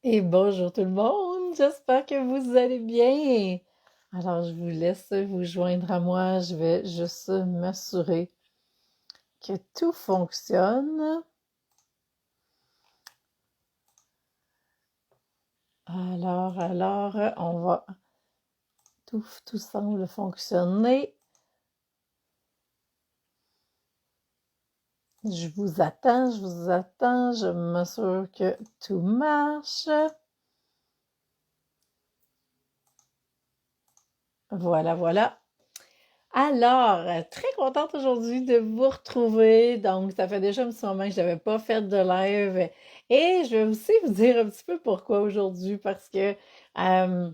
Et bonjour tout le monde, j'espère que vous allez bien. Alors, je vous laisse vous joindre à moi. Je vais juste m'assurer que tout fonctionne. Alors, on va... Tout semble fonctionner. Je vous attends, je m'assure que tout marche. Voilà, voilà. Alors, très contente aujourd'hui de vous retrouver. Donc, ça fait déjà un petit moment que je n'avais pas fait de live. Et je vais aussi vous dire un petit peu pourquoi aujourd'hui, parce que euh,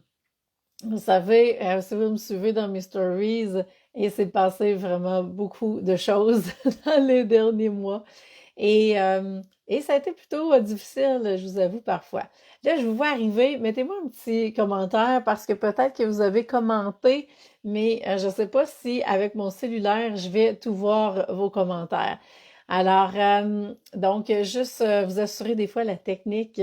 vous savez, si vous me suivez dans mes stories, il s'est passé vraiment beaucoup de choses dans les derniers mois. Et, euh, et ça a été plutôt difficile, je vous avoue, parfois. Là, je vous vois arriver. Mettez-moi un petit commentaire parce que peut-être que vous avez commenté, mais je ne sais pas si avec mon cellulaire, je vais tout voir vos commentaires. Alors, donc, juste vous assurer des fois la technique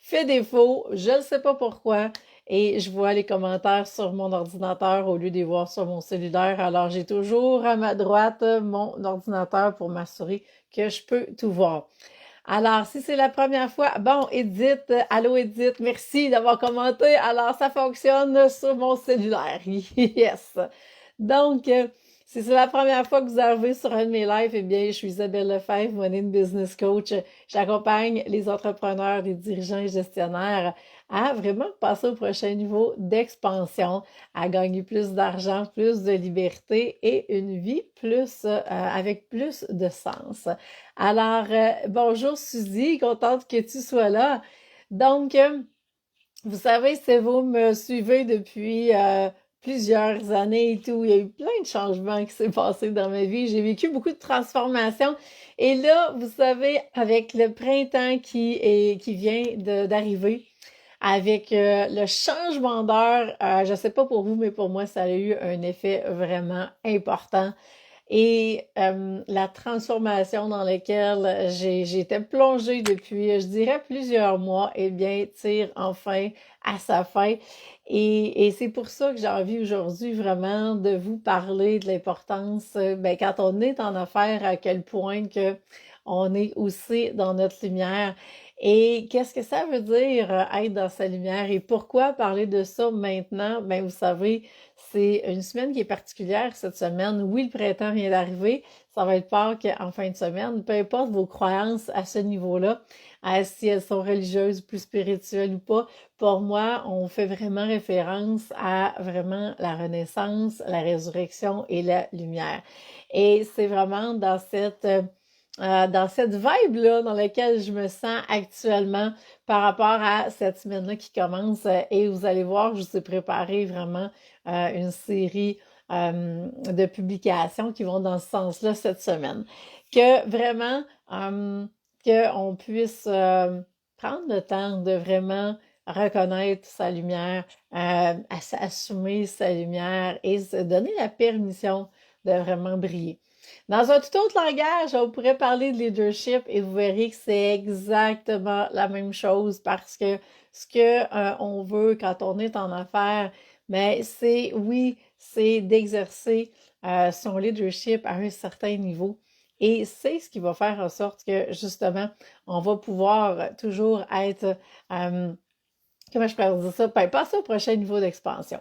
fait défaut. Je ne sais pas pourquoi. Et je vois les commentaires sur mon ordinateur au lieu de les voir sur mon cellulaire. Alors, j'ai toujours à ma droite mon ordinateur pour m'assurer que je peux tout voir. Alors, si c'est la première fois, bon, Edith, allô Edith, merci d'avoir commenté. Alors, ça fonctionne sur mon cellulaire. Yes. Donc, si c'est la première fois que vous arrivez sur un de mes lives, eh bien, je suis Isabelle Lefebvre, Money Business Coach. J'accompagne les entrepreneurs, les dirigeants et gestionnaires à vraiment passer au prochain niveau d'expansion, à gagner plus d'argent, plus de liberté et une vie plus avec plus de sens. Alors, bonjour Suzy, contente que tu sois là. Donc, vous savez, si vous me suivez depuis plusieurs années et tout, il y a eu plein de changements qui s'est passé dans ma vie. J'ai vécu beaucoup de transformations. Et là, vous savez, avec le printemps qui vient d'arriver, avec le changement d'heure, je sais pas pour vous, mais pour moi, ça a eu un effet vraiment important et la transformation dans laquelle j'étais plongée depuis, je dirais, plusieurs mois, eh bien, tire enfin à sa fin. Et c'est pour ça que j'ai envie aujourd'hui vraiment de vous parler de l'importance, ben, quand on est en affaires, à quel point que on est aussi dans notre lumière. Et qu'est-ce que ça veut dire être dans sa lumière et pourquoi parler de ça maintenant? Ben, vous savez, c'est une semaine qui est particulière cette semaine. Oui, le printemps vient d'arriver. Ça va être Pâques en fin de semaine. Peu importe vos croyances à ce niveau-là, si elles sont religieuses, plus spirituelles ou pas, pour moi, on fait vraiment référence à vraiment la renaissance, la résurrection et la lumière. Et c'est vraiment dans cette vibe-là dans laquelle je me sens actuellement par rapport à cette semaine-là qui commence. Et vous allez voir, je vous ai préparé vraiment une série de publications qui vont dans ce sens-là cette semaine. Que vraiment, qu'on puisse prendre le temps de vraiment reconnaître sa lumière, assumer sa lumière et se donner la permission de vraiment briller. Dans un tout autre langage, on pourrait parler de leadership et vous verrez que c'est exactement la même chose parce que ce que on veut quand on est en affaires, mais c'est oui, c'est d'exercer son leadership à un certain niveau. Et c'est ce qui va faire en sorte que justement, on va pouvoir toujours être comment je pourrais dire ça? Ben, passer au prochain niveau d'expansion.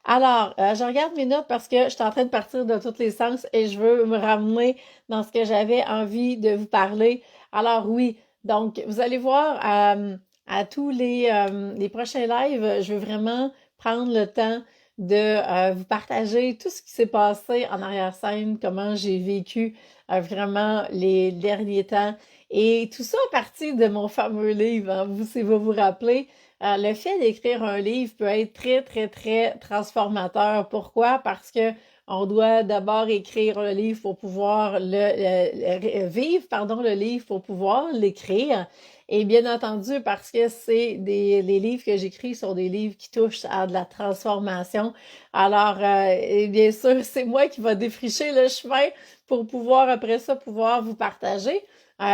Alors, je regarde mes notes parce que je suis en train de partir de tous les sens et je veux me ramener dans ce que j'avais envie de vous parler. Alors oui, donc vous allez voir à tous les prochains lives, je veux vraiment prendre le temps de vous partager tout ce qui s'est passé en arrière-scène, comment j'ai vécu vraiment les derniers temps. Et tout ça à partir de mon fameux livre, hein. Vous, si vous vous rappelez, le fait d'écrire un livre peut être très, très, très transformateur. Pourquoi? Parce que on doit d'abord écrire le livre pour pouvoir vivre, pardon, le livre pour pouvoir l'écrire. Et bien entendu, parce que les livres que j'écris sont des livres qui touchent à de la transformation. Alors, et bien sûr, c'est moi qui va défricher le chemin pour pouvoir, après ça, pouvoir vous partager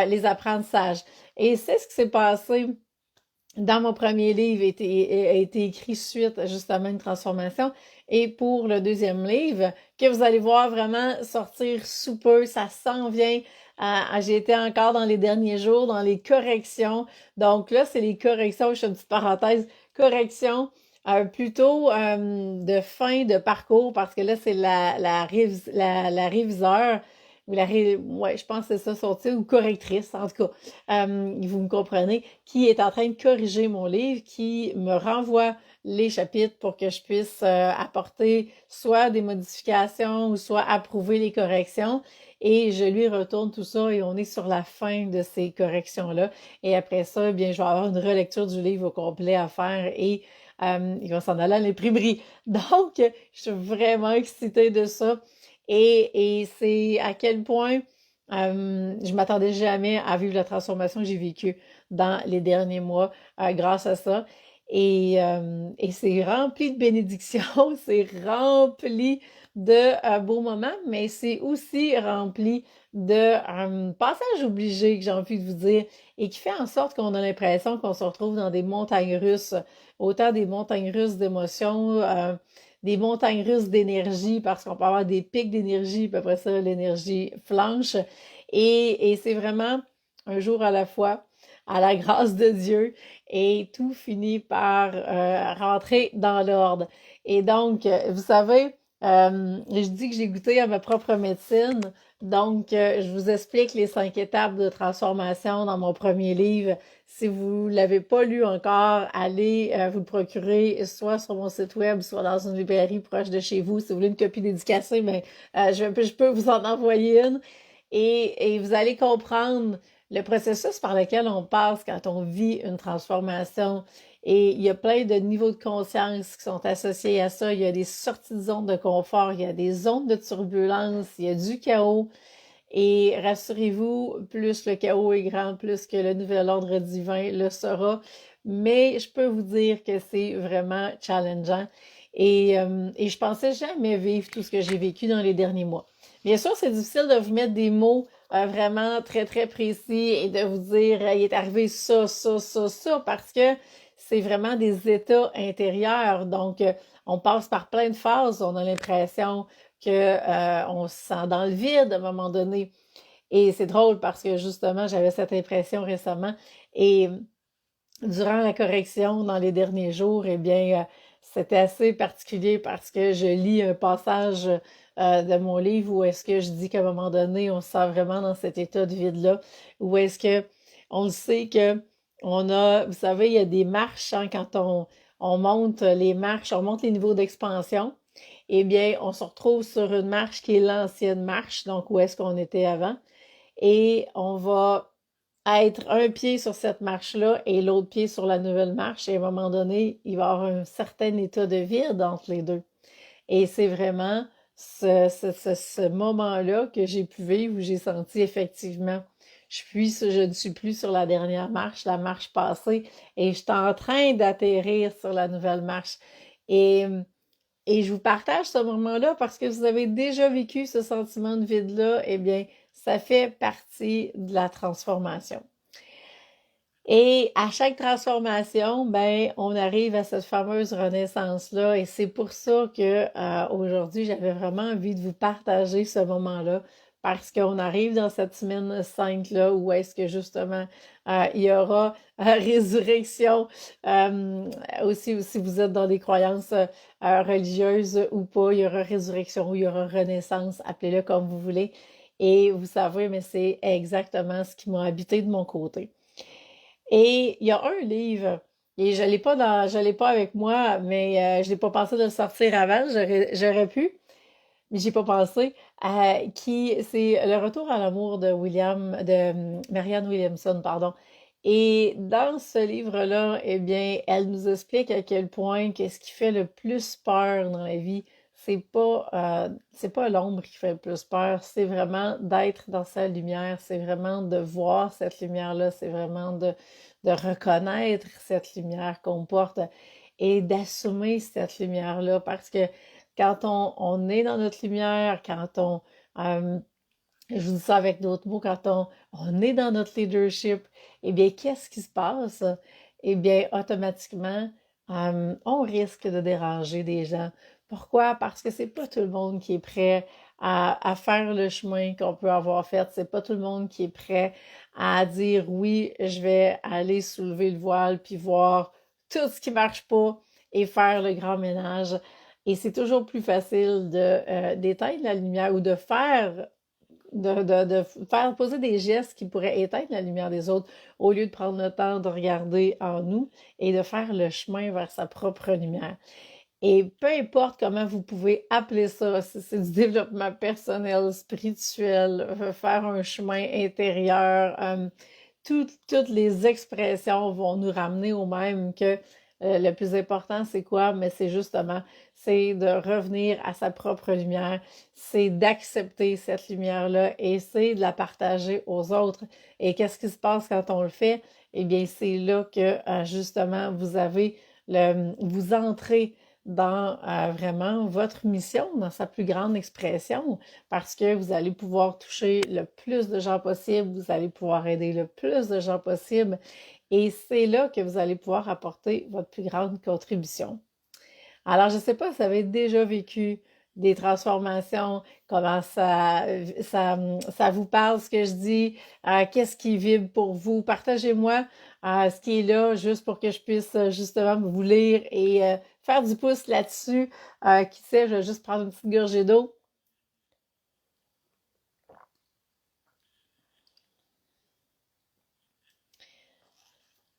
les apprentissages. Et c'est ce qui s'est passé dans mon premier livre a été écrit suite justement à une transformation. Et pour le deuxième livre, que vous allez voir vraiment sortir sous peu, ça s'en vient. J'ai été encore dans les derniers jours, dans les corrections. Donc là, c'est les corrections, je fais une petite parenthèse, corrections plutôt de fin de parcours, parce que là, c'est la réviseur, ouais, je pense que c'est ça son titre, ou correctrice, en tout cas, vous me comprenez, qui est en train de corriger mon livre, qui me renvoie les chapitres pour que je puisse apporter soit des modifications ou soit approuver les corrections. Et je lui retourne tout ça et on est sur la fin de ces corrections-là. Et après ça, eh bien, je vais avoir une relecture du livre au complet à faire et il va s'en aller à l'imprimerie. Donc, je suis vraiment excitée de ça. Et c'est à quel point je m'attendais jamais à vivre la transformation que j'ai vécue dans les derniers mois grâce à ça. Et c'est rempli de bénédictions, c'est rempli de beaux moments, mais c'est aussi rempli de passages obligés que j'ai envie de vous dire et qui fait en sorte qu'on a l'impression qu'on se retrouve dans des montagnes russes, autant des montagnes russes d'émotions, des montagnes russes d'énergie, parce qu'on peut avoir des pics d'énergie, puis après ça, l'énergie flanche. Et c'est vraiment un jour à la fois, à la grâce de Dieu, et tout finit par rentrer dans l'ordre. Et donc, vous savez, je dis que j'ai goûté à ma propre médecine, donc je vous explique les 5 étapes de transformation dans mon premier livre. Si vous ne l'avez pas lu encore, allez vous le procurer soit sur mon site web, soit dans une librairie proche de chez vous. Si vous voulez une copie dédicacée, mais je peux vous en envoyer une. Et vous allez comprendre le processus par lequel on passe quand on vit une transformation. Et il y a plein de niveaux de conscience qui sont associés à ça. Il y a des sorties de zone de confort, il y a des zones de turbulence, il y a du chaos. Et rassurez-vous, plus le chaos est grand, plus que le nouvel ordre divin le sera. Mais je peux vous dire que c'est vraiment challengeant. Et je pensais jamais vivre tout ce que j'ai vécu dans les derniers mois. Bien sûr, c'est difficile de vous mettre des mots vraiment très, très précis et de vous dire, il est arrivé ça, ça, ça, ça, parce que c'est vraiment des états intérieurs. Donc, on passe par plein de phases. On a l'impression que on se sent dans le vide à un moment donné. Et c'est drôle parce que justement, j'avais cette impression récemment. Et durant la correction dans les derniers jours, eh bien, c'était assez particulier parce que je lis un passage de mon livre où est-ce que je dis qu'à un moment donné, on se sent vraiment dans cet état de vide-là, où est-ce que on le sait que on a, vous savez, il y a des marches, hein, quand on monte les marches, on monte les niveaux d'expansion, eh bien, on se retrouve sur une marche qui est l'ancienne marche, donc où est-ce qu'on était avant, et on va être un pied sur cette marche-là et l'autre pied sur la nouvelle marche. Et à un moment donné, il va y avoir un certain état de vide entre les deux. Et c'est vraiment ce moment-là que j'ai pu vivre où j'ai senti effectivement, je ne suis plus sur la dernière marche, la marche passée, et je suis en train d'atterrir sur la nouvelle marche. Et, et je vous partage ce moment-là parce que vous avez déjà vécu ce sentiment de vide-là, eh bien, ça fait partie de la transformation. Et à chaque transformation, ben, on arrive à cette fameuse renaissance-là. Et c'est pour ça que aujourd'hui, j'avais vraiment envie de vous partager ce moment-là. Parce qu'on arrive dans cette semaine 5 là, où est-ce que justement il y aura résurrection, aussi si vous êtes dans des croyances religieuses ou pas, il y aura résurrection ou il y aura renaissance, appelez-le comme vous voulez. Et vous savez, mais c'est exactement ce qui m'a habité de mon côté. Et il y a un livre, et je l'ai pas avec moi, mais je n'ai pas pensé de le sortir avant, j'aurais pu, mais j'ai pas pensé, c'est Le Retour à l'amour de Marianne Williamson, pardon. Et dans ce livre-là, eh bien, elle nous explique à quel point qu'est-ce qui fait le plus peur dans la vie, c'est pas l'ombre qui fait le plus peur, c'est vraiment d'être dans sa lumière, c'est vraiment de voir cette lumière-là, c'est vraiment de reconnaître cette lumière qu'on porte et d'assumer cette lumière-là parce que quand on est dans notre lumière, je vous dis ça avec d'autres mots, quand on est dans notre leadership, eh bien, qu'est-ce qui se passe? eh bien, automatiquement, on risque de déranger des gens. Pourquoi? Parce que c'est pas tout le monde qui est prêt à faire le chemin qu'on peut avoir fait. C'est pas tout le monde qui est prêt à dire oui, je vais aller soulever le voile puis voir tout ce qui marche pas et faire le grand ménage. Et c'est toujours plus facile d'éteindre la lumière ou de faire poser des gestes qui pourraient éteindre la lumière des autres au lieu de prendre le temps de regarder en nous et de faire le chemin vers sa propre lumière. Et peu importe comment vous pouvez appeler ça, si c'est du développement personnel, spirituel, faire un chemin intérieur, toutes les expressions vont nous ramener au même que le plus important, c'est quoi? Mais c'est justement, c'est de revenir à sa propre lumière, c'est d'accepter cette lumière-là et c'est de la partager aux autres. Et qu'est-ce qui se passe quand on le fait? Eh bien, c'est là que justement, vous entrez dans vraiment votre mission, dans sa plus grande expression, parce que vous allez pouvoir toucher le plus de gens possible, vous allez pouvoir aider le plus de gens possible, et c'est là que vous allez pouvoir apporter votre plus grande contribution. Alors, je ne sais pas si vous avez déjà vécu des transformations, comment ça vous parle, ce que je dis, qu'est-ce qui vibre pour vous. Partagez-moi ce qui est là, juste pour que je puisse justement vous lire et faire du pouce là-dessus. Qui sait, je vais juste prendre une petite gorgée d'eau.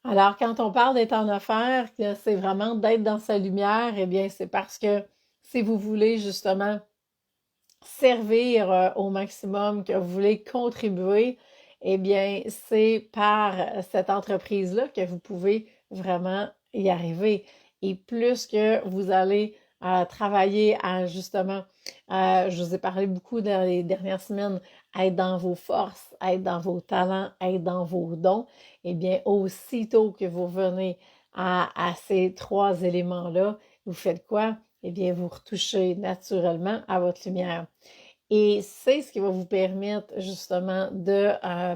Alors, quand on parle d'être en affaires, que c'est vraiment d'être dans sa lumière, eh bien, c'est parce que si vous voulez justement servir au maximum, que vous voulez contribuer, eh bien, c'est par cette entreprise-là que vous pouvez vraiment y arriver. Et plus que vous allez travailler à justement, je vous ai parlé beaucoup dans les dernières semaines, être dans vos forces, être dans vos talents, être dans vos dons, eh bien, aussitôt que vous venez à ces trois éléments-là, vous faites quoi? Eh bien, vous retouchez naturellement à votre lumière. Et c'est ce qui va vous permettre justement de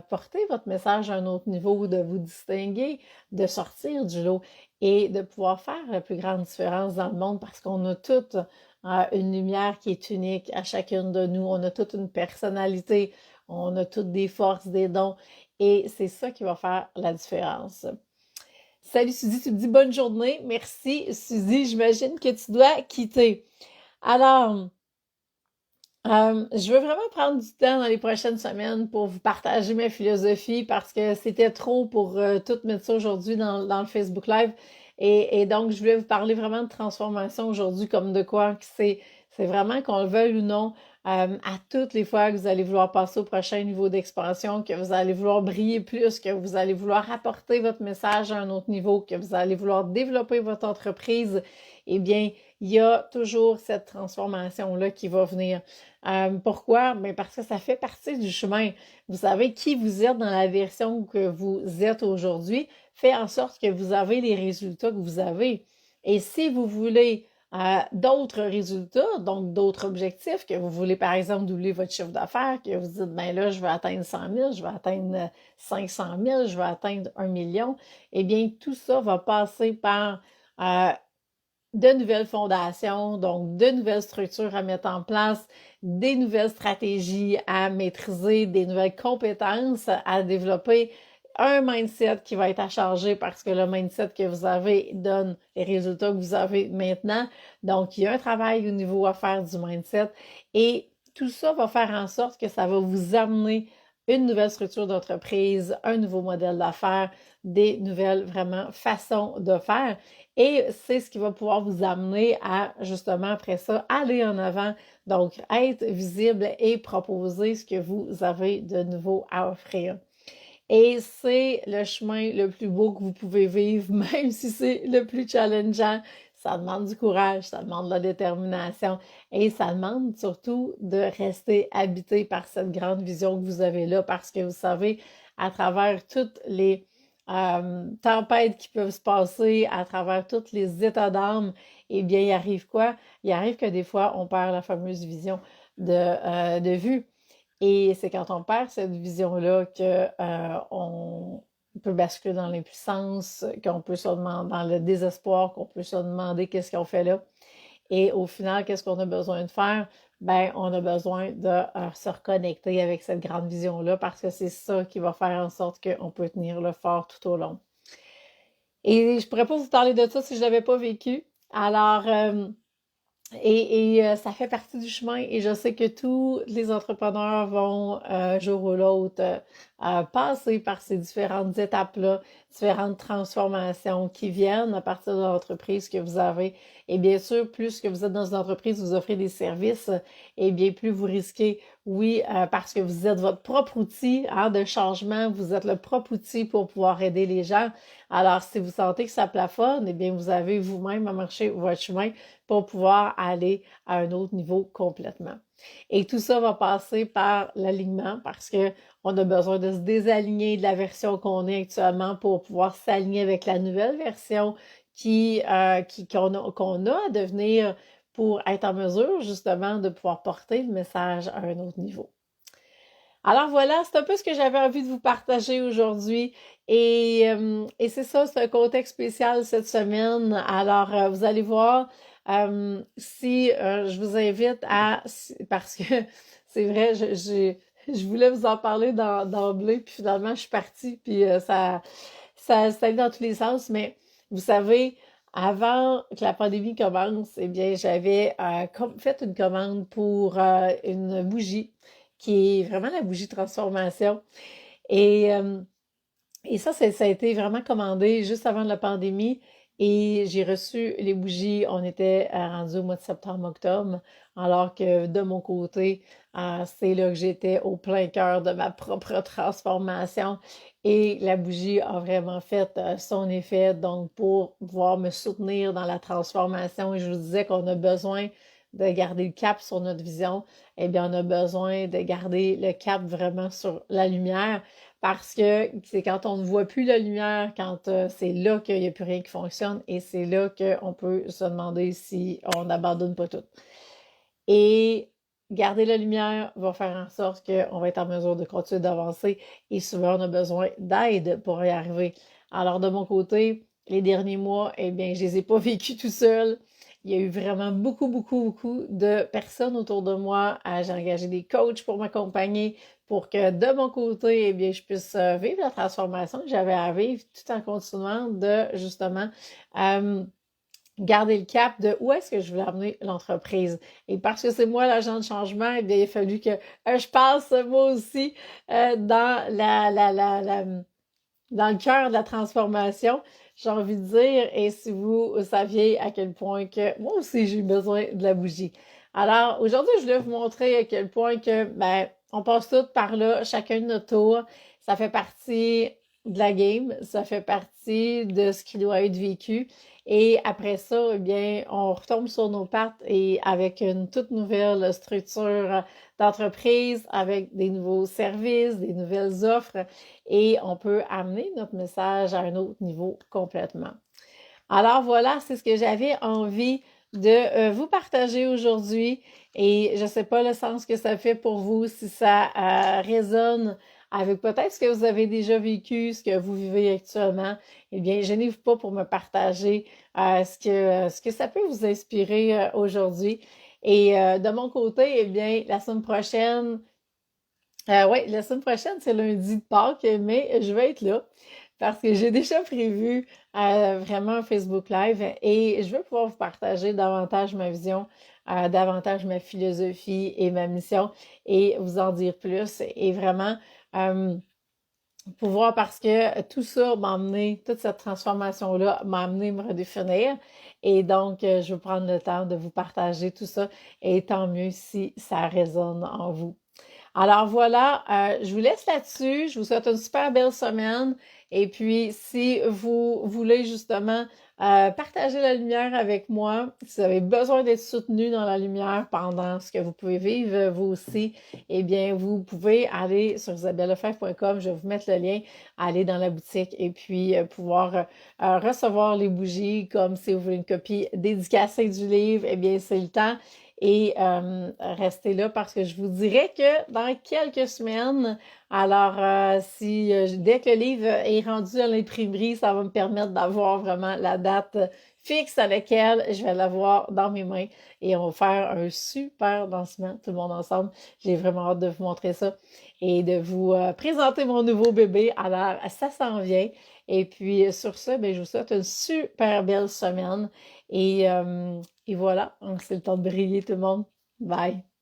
porter votre message à un autre niveau, de vous distinguer, de sortir du lot et de pouvoir faire la plus grande différence dans le monde parce qu'on a toute une lumière qui est unique à chacune de nous. On a toute une personnalité, on a toutes des forces, des dons et c'est ça qui va faire la différence. Salut Suzy, tu me dis bonne journée. Merci Suzy, j'imagine que tu dois quitter. Alors, je veux vraiment prendre du temps dans les prochaines semaines pour vous partager ma philosophie parce que c'était trop pour tout mettre ça aujourd'hui dans le Facebook Live. Et donc, je voulais vous parler vraiment de transformation aujourd'hui, comme de quoi que c'est vraiment qu'on le veuille ou non, à toutes les fois que vous allez vouloir passer au prochain niveau d'expansion, que vous allez vouloir briller plus, que vous allez vouloir apporter votre message à un autre niveau, que vous allez vouloir développer votre entreprise, eh bien, il y a toujours cette transformation-là qui va venir. Pourquoi? Bien parce que ça fait partie du chemin. Vous savez qui vous êtes dans la version que vous êtes aujourd'hui, fait en sorte que vous avez les résultats que vous avez. Et si vous voulez d'autres résultats, donc d'autres objectifs, que vous voulez par exemple doubler votre chiffre d'affaires, que vous dites, ben là, je vais atteindre 100 000, je vais atteindre 500 000, je vais atteindre 1 million, eh bien, tout ça va passer par de nouvelles fondations, donc de nouvelles structures à mettre en place, des nouvelles stratégies à maîtriser, des nouvelles compétences à développer, un mindset qui va être à charger parce que le mindset que vous avez donne les résultats que vous avez maintenant. Donc, il y a un travail au niveau à faire du mindset et tout ça va faire en sorte que ça va vous amener une nouvelle structure d'entreprise, un nouveau modèle d'affaires, des nouvelles vraiment façons de faire. Et c'est ce qui va pouvoir vous amener à, justement, après ça, aller en avant, donc être visible et proposer ce que vous avez de nouveau à offrir. Et c'est le chemin le plus beau que vous pouvez vivre, même si c'est le plus challengeant. Ça demande du courage, ça demande de la détermination et ça demande surtout de rester habité par cette grande vision que vous avez là parce que vous savez, à travers toutes les tempêtes qui peuvent se passer, à travers tous les états d'âme, eh bien, il arrive quoi? Il arrive que des fois, on perd la fameuse vision de vue. Et c'est quand on perd cette vision-là que on peut basculer dans l'impuissance, qu'on peut se demander, dans le désespoir, qu'on peut se demander qu'est-ce qu'on fait là. Et au final, qu'est-ce qu'on a besoin de faire? Ben, on a besoin de se reconnecter avec cette grande vision-là parce que c'est ça qui va faire en sorte qu'on peut tenir le fort tout au long. Et je pourrais pas vous parler de ça si je l'avais pas vécu. Alors, ça fait partie du chemin et je sais que tous les entrepreneurs vont, un jour ou l'autre, passer par ces différentes étapes-là, différentes transformations qui viennent à partir de l'entreprise que vous avez. Et bien sûr, plus que vous êtes dans une entreprise, vous offrez des services, et bien plus vous risquez, oui, parce que vous êtes votre propre outil de changement, vous êtes le propre outil pour pouvoir aider les gens. Alors, si vous sentez que ça plafonne, eh bien, vous avez vous-même à marcher votre chemin pour pouvoir aller à un autre niveau complètement. Et tout ça va passer par l'alignement parce que on a besoin de se désaligner de la version qu'on est actuellement pour pouvoir s'aligner avec la nouvelle version qu'on a à devenir pour être en mesure justement de pouvoir porter le message à un autre niveau. Alors voilà, c'est un peu ce que j'avais envie de vous partager aujourd'hui. Et c'est ça, c'est un contexte spécial cette semaine. Alors, vous allez voir, si je vous invite parce que c'est vrai, je voulais vous en parler d'emblée, puis finalement, je suis partie, puis ça allait dans tous les sens, mais vous savez, avant que la pandémie commence, eh bien, j'avais fait une commande pour une bougie qui est vraiment la bougie transformation. Et, euh, et ça a été vraiment commandé juste avant la pandémie. Et j'ai reçu les bougies, on était rendu au mois de septembre-octobre, alors que de mon côté, c'est là que j'étais au plein cœur de ma propre transformation. Et la bougie a vraiment fait son effet, donc pour pouvoir me soutenir dans la transformation. Et je vous disais qu'on a besoin de garder le cap sur notre vision, eh bien, on a besoin de garder le cap vraiment sur la lumière parce que c'est quand on ne voit plus la lumière, quand c'est là qu'il n'y a plus rien qui fonctionne et c'est là qu'on peut se demander si on n'abandonne pas tout. Et garder la lumière va faire en sorte qu'on va être en mesure de continuer d'avancer et souvent on a besoin d'aide pour y arriver. Alors de mon côté, les derniers mois, eh bien, je les ai pas vécus tout seul. Il y a eu vraiment beaucoup, beaucoup, beaucoup de personnes autour de moi. J'ai engagé des coachs pour m'accompagner pour que de mon côté, eh bien, je puisse vivre la transformation que j'avais à vivre tout en continuant de justement garder le cap de où est-ce que je voulais amener l'entreprise. Et parce que c'est moi l'agent de changement, eh bien, il a fallu que je passe moi aussi dans dans le cœur de la transformation, j'ai envie de dire, et si vous saviez à quel point que moi aussi j'ai eu besoin de la bougie. Alors, aujourd'hui, je voulais vous montrer à quel point que, ben, on passe tous par là, chacun de notre tour. Ça fait partie de la game, ça fait partie de ce qui doit être vécu. Et après ça, eh bien, on retombe sur nos pattes et avec une toute nouvelle structure d'entreprise, avec des nouveaux services, des nouvelles offres, et on peut amener notre message à un autre niveau complètement. Alors voilà, c'est ce que j'avais envie de vous partager aujourd'hui et je ne sais pas le sens que ça fait pour vous, si ça résonne avec peut-être ce que vous avez déjà vécu, ce que vous vivez actuellement. Eh bien, gênez-vous pas pour me partager ce que ça peut vous inspirer aujourd'hui. Et de mon côté, eh bien, la semaine prochaine, oui, la semaine prochaine, c'est lundi de Pâques, mais je vais être là parce que j'ai déjà prévu vraiment un Facebook Live et je veux pouvoir vous partager davantage ma vision, davantage ma philosophie et ma mission et vous en dire plus et vraiment pouvoir parce que tout ça m'a amené, toute cette transformation-là m'a amené à me redéfinir et donc je veux prendre le temps de vous partager tout ça et tant mieux si ça résonne en vous. Alors voilà, je vous laisse là-dessus. Je vous souhaite une super belle semaine. Et puis, si vous voulez justement partager la lumière avec moi, si vous avez besoin d'être soutenu dans la lumière pendant ce que vous pouvez vivre, vous aussi, eh bien, vous pouvez aller sur isabellefebvre.com. Je vais vous mettre le lien, aller dans la boutique et puis pouvoir recevoir les bougies comme si vous voulez une copie dédicacée du livre. Eh bien, c'est le temps. et restez là parce que je vous dirais que dans quelques semaines, alors si dès que le livre est rendu à l'imprimerie, ça va me permettre d'avoir vraiment la date fixe à laquelle je vais l'avoir dans mes mains et on va faire un super lancement, tout le monde ensemble. J'ai vraiment hâte de vous montrer ça et de vous présenter mon nouveau bébé. Alors, ça s'en vient. Et puis, sur ça, ben, je vous souhaite une super belle semaine. Et voilà, c'est le temps de briller tout le monde. Bye!